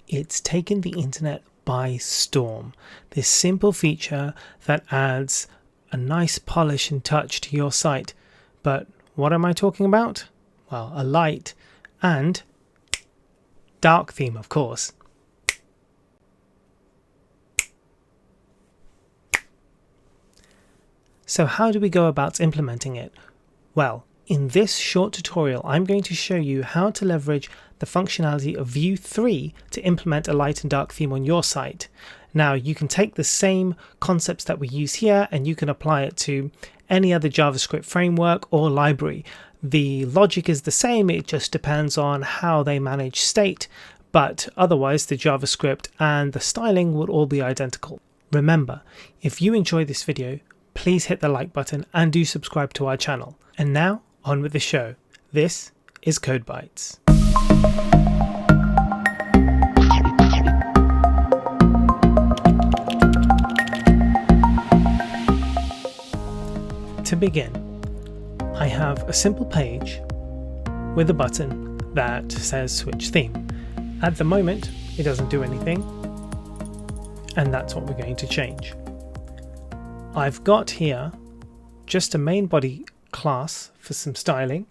it's taken the internet by storm. This simple feature that adds a nice polish and touch to your site. But what am I talking about? Well, a light and dark theme, of course. So how do we go about implementing it? Well, in this short tutorial, I'm going to show you how to leverage the functionality of Vue 3 to implement a light and dark theme on your site. Now, you can take the same concepts that we use here and you can apply it to any other JavaScript framework or library. The logic is the same, it just depends on how they manage state, but otherwise the JavaScript and the styling would all be identical. Remember, if you enjoy this video, please hit the like button and do subscribe to our channel. And now, on with the show. This is Code Bytes. To begin, I have a simple page with a button that says switch theme. At the moment, it doesn't do anything, and that's what we're going to change. I've got here just a main body class for some styling.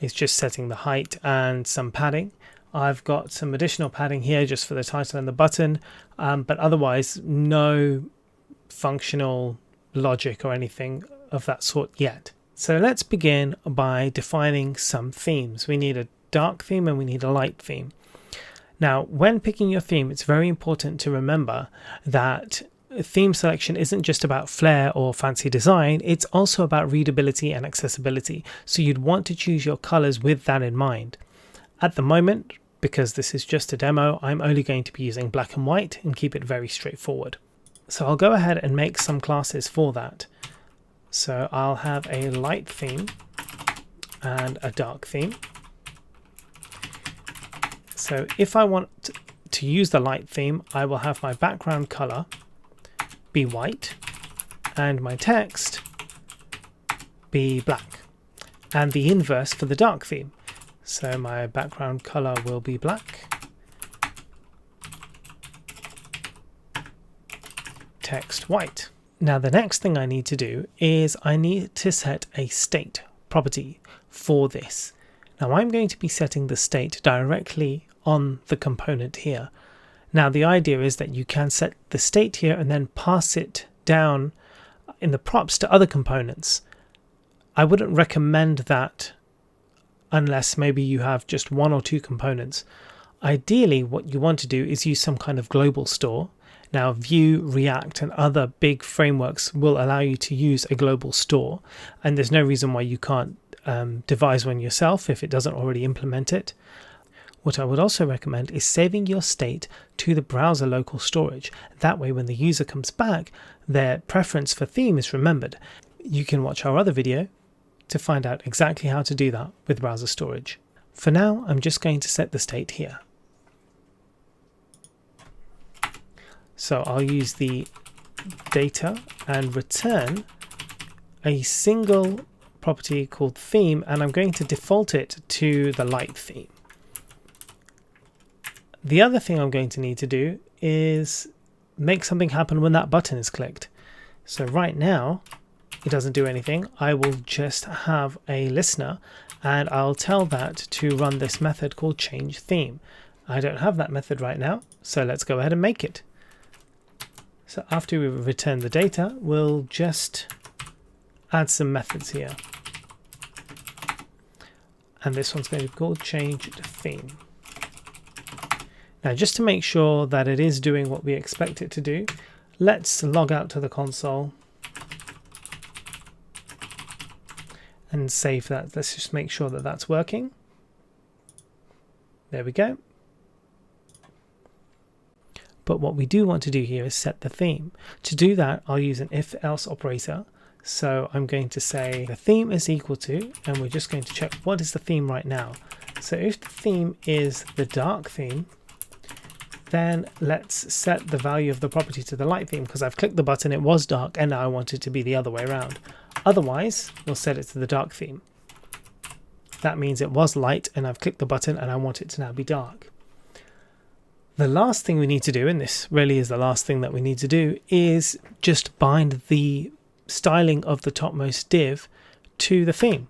It's just setting the height and some padding. I've got some additional padding here just for the title and the button, but otherwise no functional logic or anything of that sort yet. So let's begin by defining some themes. We need a dark theme and we need a light theme. Now, when picking your theme, it's very important to remember that theme selection isn't just about flair or fancy design, it's also about readability and accessibility. So you'd want to choose your colors with that in mind. At the moment, because this is just a demo, I'm only going to be using black and white and keep it very straightforward. So I'll go ahead and make some classes for that. So I'll have a light theme and a dark theme. So if I want to use the light theme, I will have my background color be white and my text be black, and the inverse for the dark theme. So my background color will be black, text white. Now the next thing I need to do is I need to set a state property for this. Now I'm going to be setting the state directly on the component here. Now the idea is that you can set the state here and then pass it down in the props to other components. I wouldn't recommend that unless maybe you have just one or two components. Ideally, what you want to do is use some kind of global store. Now Vue, React and other big frameworks will allow you to use a global store, and there's no reason why you can't devise one yourself if it doesn't already implement it. What I would also recommend is saving your state to the browser local storage. That way when the user comes back, their preference for theme is remembered. You can watch our other video to find out exactly how to do that with browser storage. For now, I'm just going to set the state here. So I'll use the data and return a single property called theme, and I'm going to default it to the light theme. The other thing I'm going to need to do is make something happen when that button is clicked. So right now, it doesn't do anything. I will just have a listener and I'll tell that to run this method called change theme. I don't have that method right now, so let's go ahead and make it. So after we return the data, we'll just add some methods here. And this one's going to be called change theme. Now, just to make sure that it is doing what we expect it to do, let's log out to the console and save that. Let's just make sure that that's working. There we go. But what we do want to do here is set the theme. To do that, I'll use an if-else operator. So I'm going to say the theme is equal to, and we're just going to check what is the theme right now. So if the theme is the dark theme, then let's set the value of the property to the light theme, because I've clicked the button, it was dark, and now I want it to be the other way around. Otherwise, we'll set it to the dark theme. That means it was light, and I've clicked the button, and I want it to now be dark. The last thing we need to do, and this really is the last thing that we need to do, is just bind the styling of the topmost div to the theme.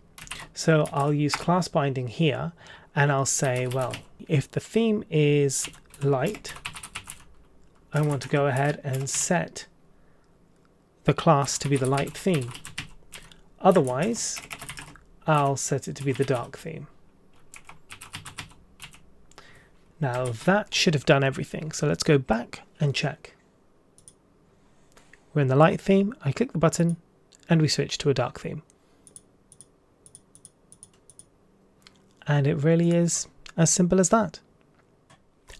So I'll use class binding here, and I'll say, well, if the theme is light, I want to go ahead and set the class to be the light theme. Otherwise, I'll set it to be the dark theme. Now that should have done everything. So let's go back and check. We're in the light theme. I click the button and we switch to a dark theme. And it really is as simple as that.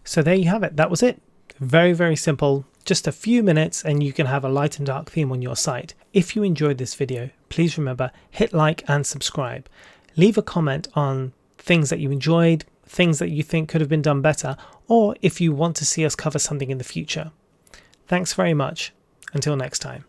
So there you have it. That was it. Very, very simple. Just a few minutes and you can have a light and dark theme on your site. If you enjoyed this video, please remember, hit like and subscribe. Leave a comment on things that you enjoyed, things that you think could have been done better, or if you want to see us cover something in the future. Thanks very much. Until next time.